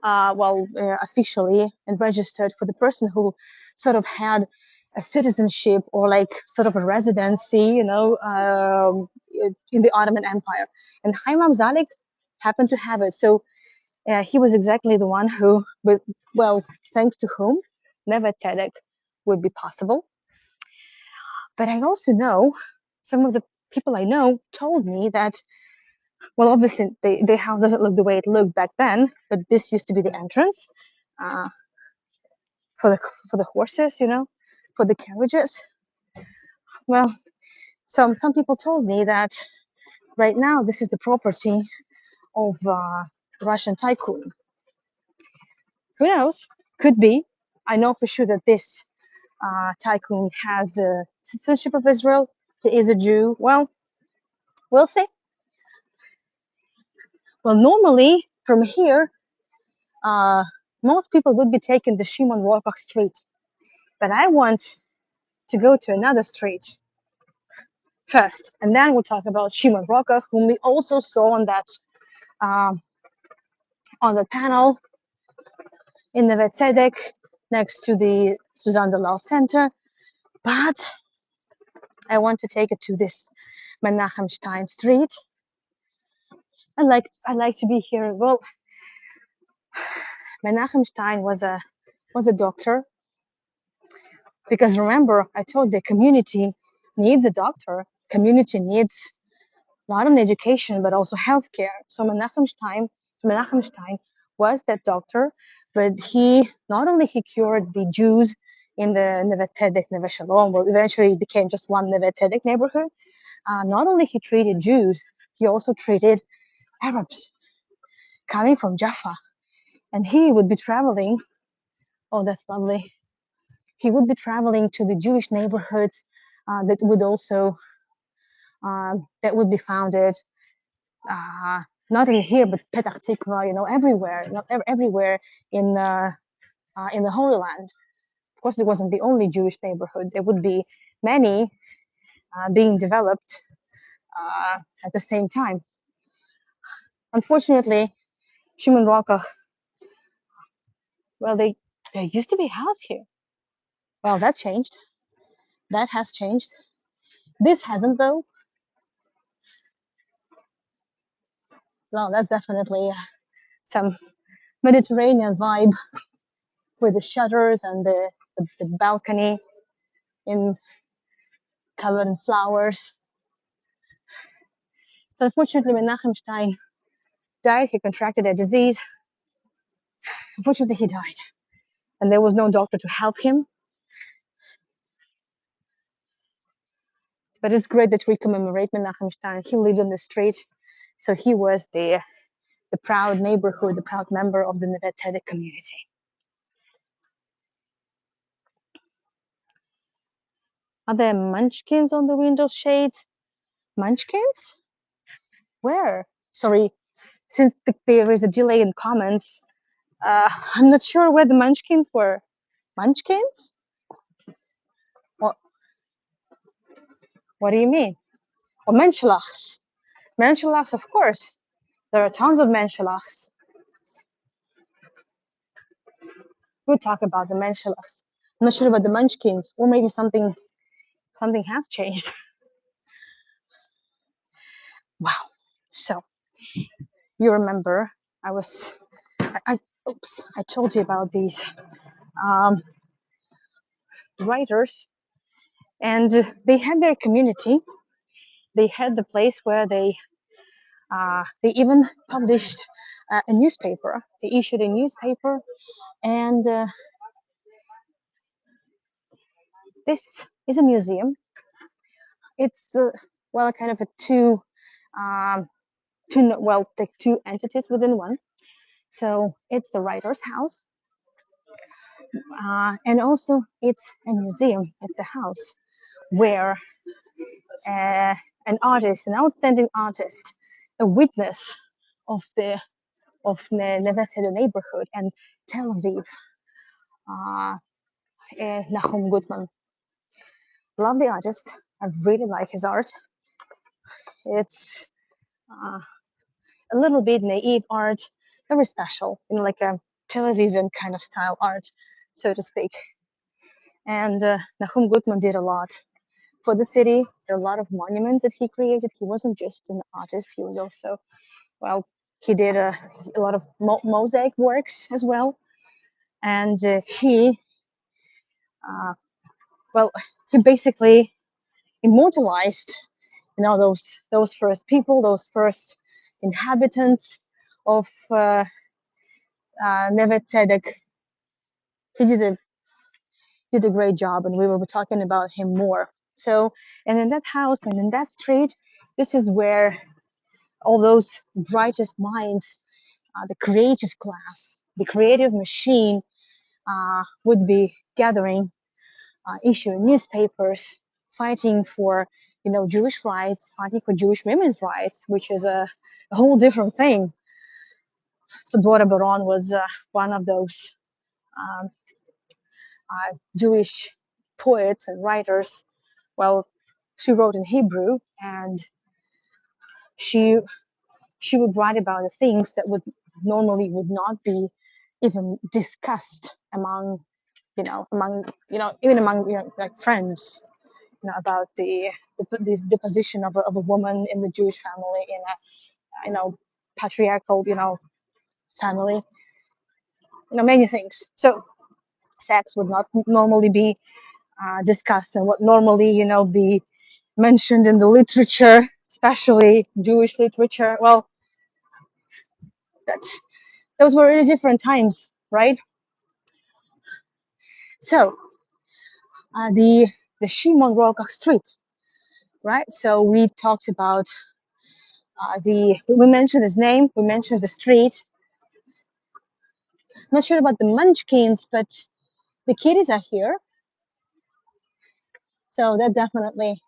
officially and registered for the person who sort of had a citizenship or like sort of a residency, in the Ottoman Empire. And Haimam Zalik happened to have it. So he was exactly the one who, well, thanks to whom Neve Tzedek would be possible. But I also know some of the people I know told me that, well, obviously the house doesn't look the way it looked back then, but this used to be the entrance. Uh, for the horses, for the carriages. Well, some people told me that right now this is the property of Russian tycoon. Who knows? Could be. I know for sure that this tycoon has citizenship of Israel. He is a Jew. Well, we'll see. Well, normally from here, uh, most people would be taking the Shimon Rorbach Street, but I want to go to another street first, and then we'll talk about Shimon Roca, whom we also saw um, on the panel in Neve Tzedek next to the Suzanne Dalal Center. But I want to take it to this Menachem Stein Street. I like to be here. Well, Menachem Stein was a doctor, because remember I told the community needs a doctor. Community needs not only education but also healthcare. So Menachem Stein was that doctor, but he not only he cured the Jews in the Neve Tzedek, Neve Shalom, well, eventually it became just one Neve Tzedek neighborhood. Not only he treated Jews, he also treated Arabs coming from Jaffa, and he would be traveling. Oh, that's lovely. He would be traveling to the Jewish neighborhoods that would be founded not in here, but Petach Tikva, everywhere, everywhere in in the Holy Land. Of course, it wasn't the only Jewish neighborhood. There would be many being developed at the same time. Unfortunately, Shimon Rockach, well, there used to be a house here. Well, that changed. That has changed. This hasn't, though. Well, that's definitely some Mediterranean vibe with the shutters and the balcony in covered in flowers. So unfortunately, when Menachem Stein died, he contracted a disease. Unfortunately, he died, and there was no doctor to help him. But it's great that we commemorate Menachem Stein. He lived on the street, so he was the proud neighborhood, the proud member of the Neve Tzedek community. Are there munchkins on the window shades? Munchkins? Where? Sorry, since there is a delay in comments, I'm not sure where the munchkins were. Munchkins? What, what do you mean? Oh, Menschlachs. Menschlachs, of course. There are tons of Menschlachs. We'll talk about the Menschlachs. I'm not sure about the munchkins, or maybe something has changed. Wow. So you remember I told you about these um, writers, and they had their community. They had the place where they even published a newspaper. They issued a newspaper, and this is a museum. It's well, kind of a um, two entities within one. So it's the writer's house, and also it's a museum. It's a house where an artist, an outstanding artist, a witness of the Neve neighborhood and Tel Aviv, uh, Nahum Gutman. Love the artist. I really like his art. It's uh, a little bit naive art, very special, like a Tel Avivian kind of style art, so to speak. And Nahum Gutman did a lot for the city. There are a lot of monuments that he created. He wasn't just an artist, he was also, well, he did a lot of mosaic works as well. And uh, well, he basically immortalized, those first people, those first inhabitants of Neve Tzedek. He did a great job, and we will be talking about him more. So, and in that house and in that street, this is where all those brightest minds, the creative class, the creative machine, would be gathering, issuing newspapers, fighting for Jewish rights, fighting for Jewish women's rights, which is a whole different thing. So Dora Baron was one of those um, Jewish poets and writers. Well, she wrote in Hebrew, and she she would write about the things that would normally would not be even discussed even among like friends, about the position of a woman in the Jewish family, in a patriarchal family, many things. So sex would not normally be discussed, and what normally be mentioned in the literature, especially Jewish literature. Well, that's those were really different times, right? So the Shimon Rockach Street, right? So we talked about we mentioned his name, we mentioned the street. Not sure about the Munchkins, but the kitties are here, so that definitely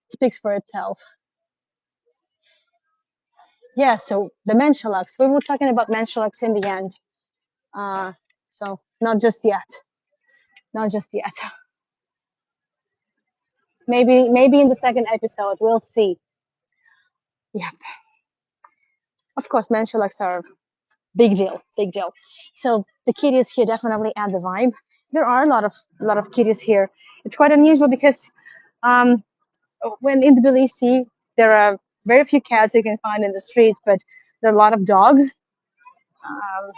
speaks for itself. Yeah, so the Menschelachs. We were talking about Menschelachs in the end. Uh, so Not just yet. Not just yet. Maybe in the second episode we'll see. Yeah. Of course, menschelics are big deal, big deal. So the kitties here definitely add the vibe. There are a lot of kitties here. It's quite unusual because um, when in Tbilisi there are very few cats you can find in the streets, but there are a lot of dogs. Um,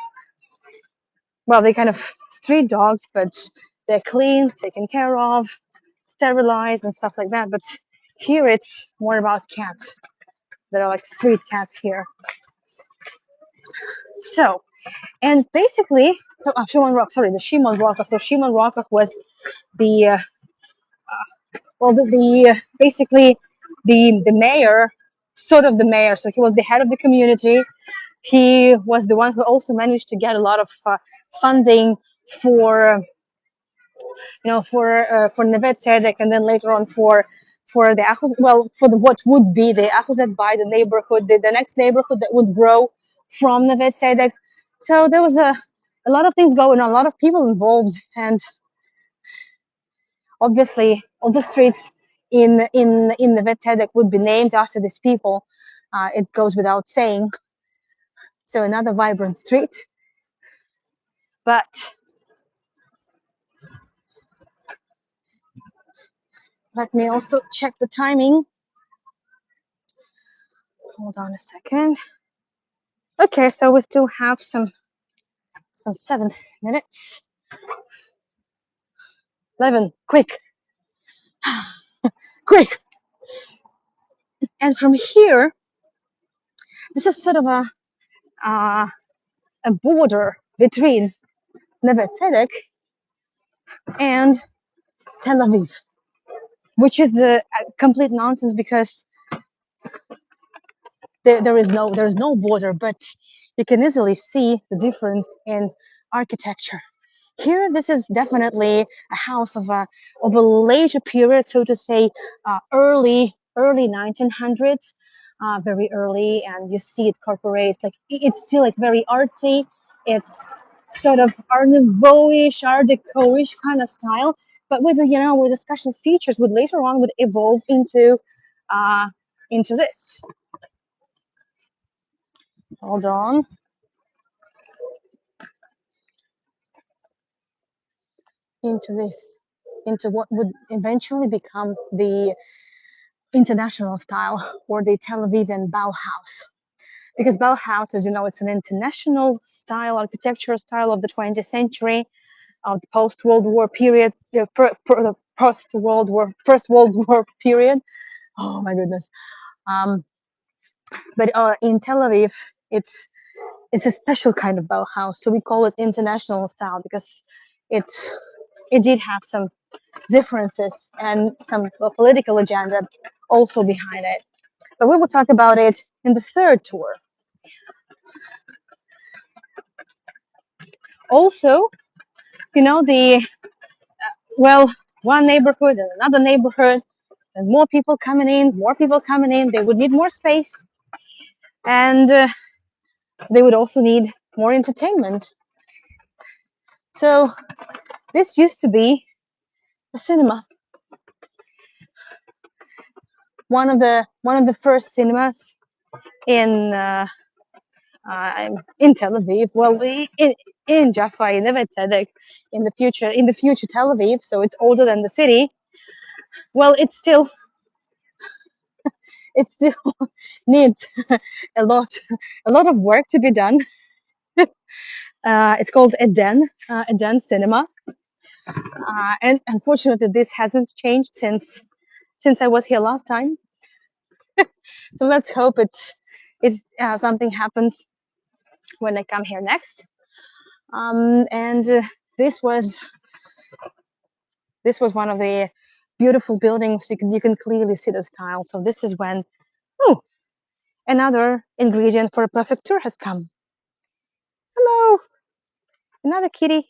well, they're kind of street dogs, but they're clean, taken care of, sterilized, and stuff like that. But here it's more about cats. There are like street cats here. So, and basically, so Shimon Rock, sorry, the Shimon Rock. So Shimon Rock was the basically the mayor, sort of the mayor. So he was the head of the community. He was the one who also managed to get a lot of funding for for Neve Tzedek, and then later on for the for the what would be the Ahuzet by the neighborhood, the next neighborhood that would grow from Neve Tzedek. So there was a lot of things going on, a lot of people involved, and obviously all the streets in Neve Tzedek would be named after these people. It goes without saying. So another vibrant street, but let me also check the timing. Hold on a second. Okay, so we still have some 7 minutes. 11, quick, quick. And from here, this is sort of uh, a border between Neve Tzedek and Tel Aviv, which is a complete nonsense because there is no border, but you can easily see the difference in architecture. Here, this is definitely a house of a later period, so to say, early 1900s, very early, and you see it corporates like it's still like very artsy. It's sort of Art Nouveau-ish, Art Deco-ish kind of style, but with the special features, would later on would evolve uh, into this. Hold on, into this, into what would eventually become the international style or the Tel Avivian Bauhaus. Because Bauhaus, as you know, it's an international style, architectural style of the 20th century, of the post-World War period, the First World War period. Oh my goodness. Um, but in Tel Aviv, it's a special kind of Bauhaus, so we call it international style because it it did have some differences and some political agenda also behind it. But we will talk about it in the third tour. Also, the well, one neighborhood and another neighborhood, and more people coming in. They would need more space, and they would also need more entertainment. So this used to be a cinema, one of the first cinemas in in Tel Aviv. Well, in Jaffa, in Neve Tzedek, in the future Tel Aviv. So it's older than the city. Well, it still needs a lot a lot of work to be done. It's called Eden Cinema, and unfortunately, this hasn't changed since I was here last time. So let's hope it something happens when I come here next. And this was this was one of the beautiful buildings. You can clearly see the style. So this is when another ingredient for a perfect tour has come. Hello, another kitty,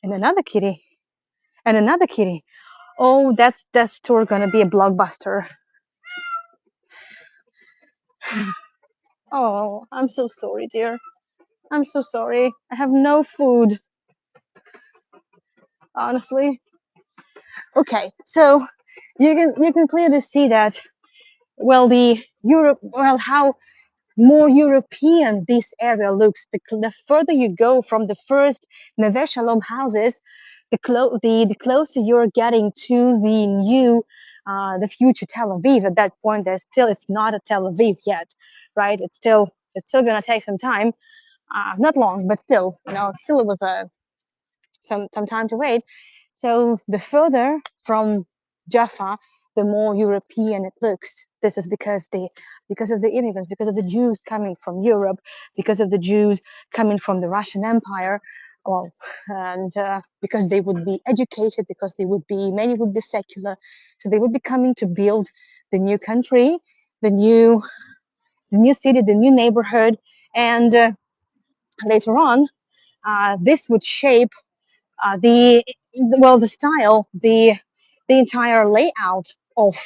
and another kitty, and another kitty. Oh, that's tour gonna be a blockbuster. Oh, I'm so sorry, dear. I'm so sorry. I have no food. honestly. Okay, so you can clearly see that, well, the Europe, well, how more European this area looks. The further you go from the first Neve Shalom houses, the closer you're getting to the future Tel Aviv. At that point, it's not a Tel Aviv yet, right? It's still gonna take some time, not long, but still, still it was some time to wait. So the further from Jaffa, the more European it looks. This is because of the immigrants, because of the Jews coming from Europe, because of the Jews coming from the Russian Empire. Well, and because they would be educated, because many would be secular, so they would be coming to build the new country, the new city, the new neighborhood, and later on, this would shape the style, the entire layout of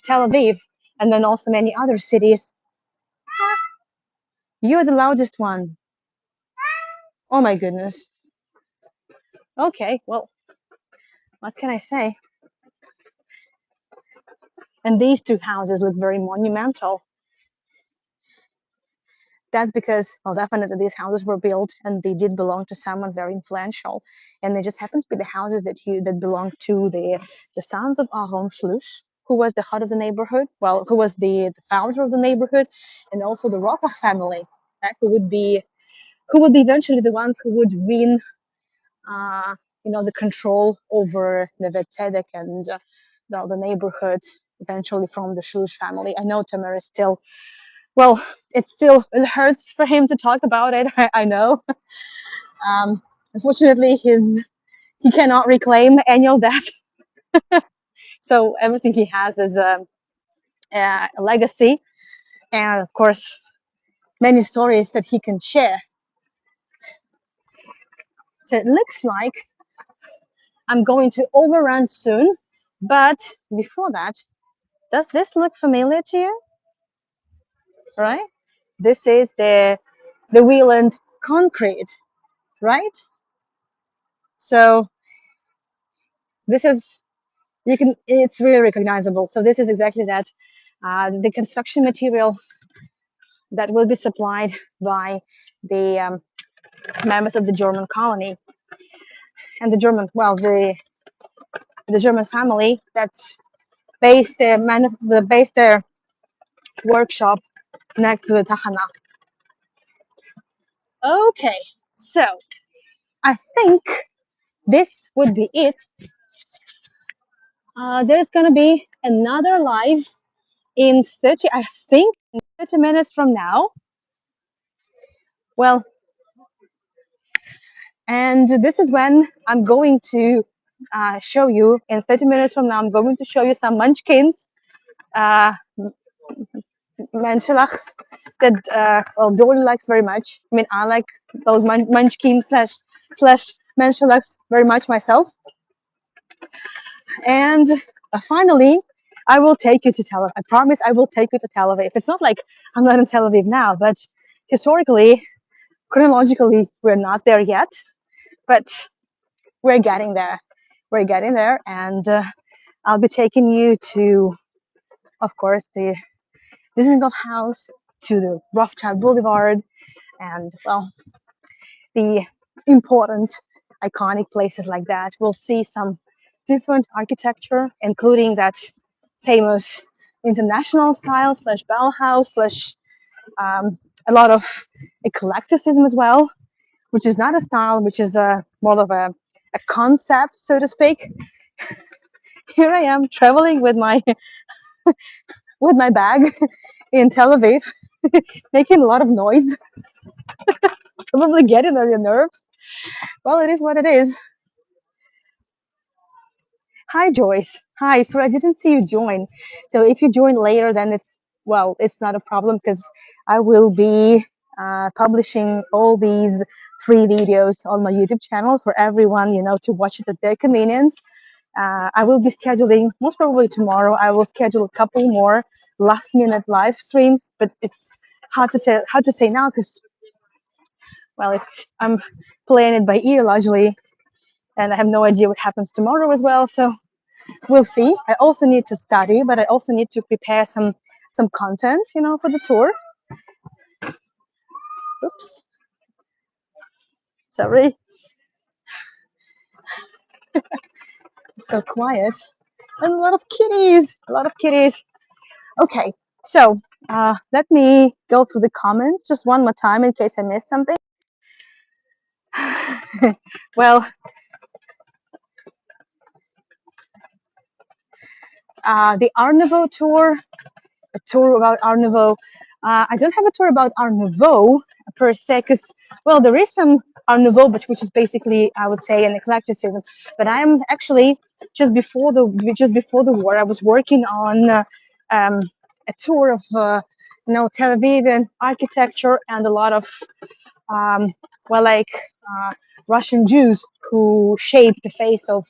Tel Aviv, and then also many other cities. You're the loudest one. Oh my goodness. Okay, well, what can I say? And these two houses look very monumental. That's because, well, definitely these houses were built and they did belong to someone very influential, and they just happen to be the houses that belonged to the sons of Aaron Shlush, who was the head of the neighborhood, well, who was the founder of the neighborhood, and also the Rokach family, who would be eventually the ones who would win, uh, the control over Neve Tzedek and the neighborhood eventually from the Shlush family. I know Tamer is still, well, it hurts for him to talk about it. I know. Unfortunately, he cannot reclaim any of that. So everything he has is a legacy, and of course, many stories that he can share. So it looks like I'm going to overrun soon, but before that, does this look familiar to you? Right? This is the Wieland concrete, right? So this is it's really recognizable. So this is exactly that, the construction material that will be supplied by the members of the German colony and the German family that's based their workshop next to the Tachana. Okay, so I think this would be it. There's gonna be another live in 30 minutes from now. Well, and this is when I'm going to show you, in 30 minutes from now, I'm going to show you some munchkins, uh, menschelachs, that, well, Dory likes very much. I mean, I like those munchkins slash menschelachs very much myself. And finally, I will take you to Tel Aviv. I promise I will take you to Tel Aviv. It's not like I'm not in Tel Aviv now, but historically, chronologically, we're not there yet. But we're getting there. We're getting there, and I'll be taking you to, of course, the Dizengoff House, to the Rothschild Boulevard, and, well, the important, iconic places like that. We'll see some different architecture, including that famous international style slash Bauhaus slash a lot of eclecticism as well, which is not a style, which is more of a concept, so to speak. Here I am traveling with my bag in Tel Aviv, making a lot of noise, probably getting on your nerves. Well, it is what it is. Hi, Joyce. Hi. Sorry, I didn't see you join. So if you join later, then it's not a problem, because I will be publishing all these 3 videos on my YouTube channel for everyone, to watch it at their convenience. I will be scheduling, most probably tomorrow, I will schedule a couple more last minute live streams, but it's hard to say now, because, well, I'm playing it by ear largely, and I have no idea what happens tomorrow as well. So we'll see. I also need to study, but I also need to prepare some content, for the tour. Oops, sorry, so quiet. And a lot of kitties, a lot of kitties. Okay, so let me go through the comments just one more time in case I missed something. Well, the Art Nouveau tour, a tour about Art Nouveau. I don't have a tour about Art Nouveau per se, because, well, there is some Art Nouveau, but which is basically, I would say, an eclecticism. But I am actually just before the war, I was working on a tour of Tel Aviv and architecture and a lot of well, like uh, Russian Jews who shaped the face of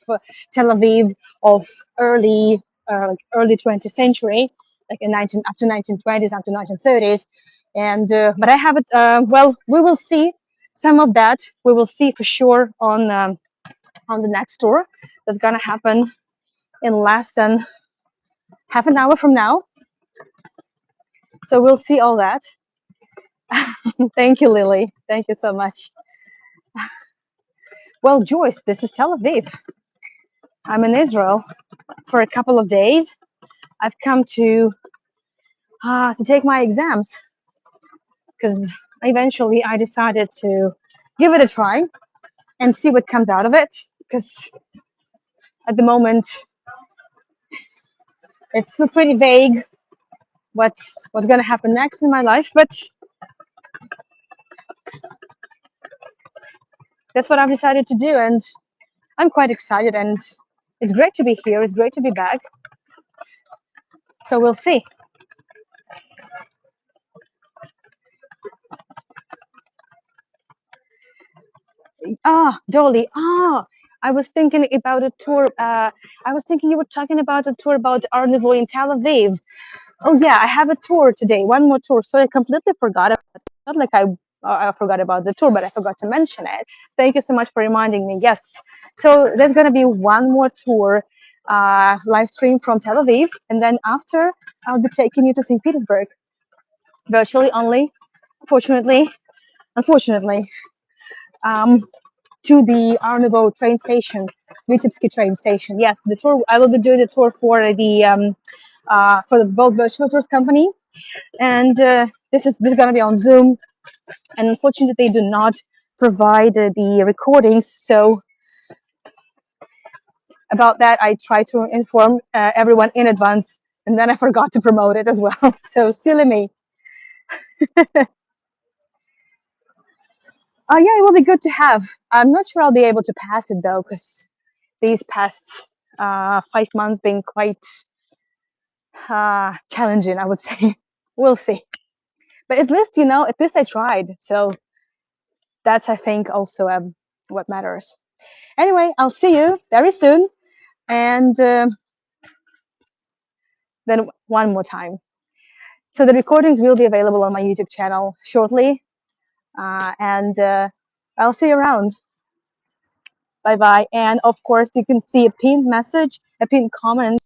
Tel Aviv of early 20th century, like in 19 up to 1920s, up to 1930s, and but I have it. Well, we will see some of that. We will see for sure on the next tour that's gonna happen in less than half an hour from now. So we'll see all that. Thank you, Lily. Thank you so much. Well, Joyce, this is Tel Aviv. I'm in Israel for a couple of days. I've come to take my exams because eventually I decided to give it a try and see what comes out of it. Because at the moment it's still pretty vague what's going to happen next in my life, but that's what I've decided to do, and I'm quite excited. And it's great to be here. It's great to be back. So we'll see. Dolly. I was thinking about a tour. I was thinking you were talking about a tour about Art Nouveau in Tel Aviv. Oh yeah, I have a tour today. One more tour. So I completely forgot about it. Not like I forgot about the tour, but I forgot to mention it. Thank you so much for reminding me. Yes. So there's gonna be one more tour, live stream from Tel Aviv, and then after I'll be taking you to St. Petersburg, virtually only. Fortunately, unfortunately. Um, to the Art Nouveau train station, Vitebsky train station. Yes, the tour. I will be doing the tour for the World Virtual Tours company, and this is gonna be on Zoom. And unfortunately, they do not provide the recordings. So about that, I try to inform everyone in advance, and then I forgot to promote it as well. So silly me. Yeah, it will be good to have. I'm not sure I'll be able to pass it though, because these past 5 months been quite challenging, I would say. We'll see. But at least I tried. So that's, I think, also what matters. Anyway, I'll see you very soon. And then one more time. So the recordings will be available on my YouTube channel shortly. And I'll see you around. Bye bye. And of course, you can see a pinned message, a pinned comment.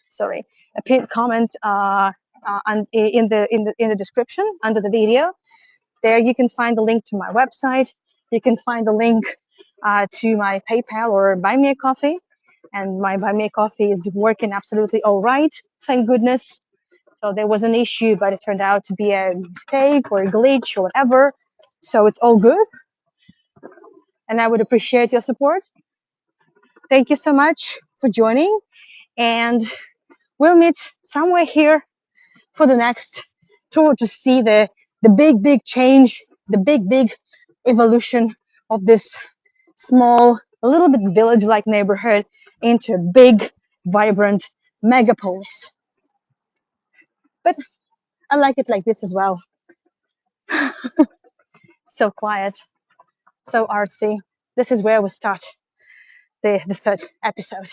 Sorry, a pinned comment in the description under the video. There you can find the link to my website. You can find the link to my PayPal or Buy Me a Coffee. And my Buy Me a Coffee is working absolutely all right, thank goodness. So there was an issue, but it turned out to be a mistake or a glitch or whatever. So it's all good. And I would appreciate your support. Thank you so much for joining. And we'll meet somewhere here for the next tour to see the big change, the big evolution of this small, a little bit village-like neighborhood into a big, vibrant megapolis. But I like it like this as well. So quiet, so artsy. This is where we start the third episode.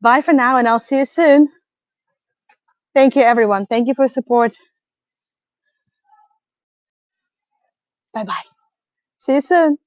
Bye for now, and I'll see you soon. Thank you, everyone. Thank you for your support. Bye bye. See you soon.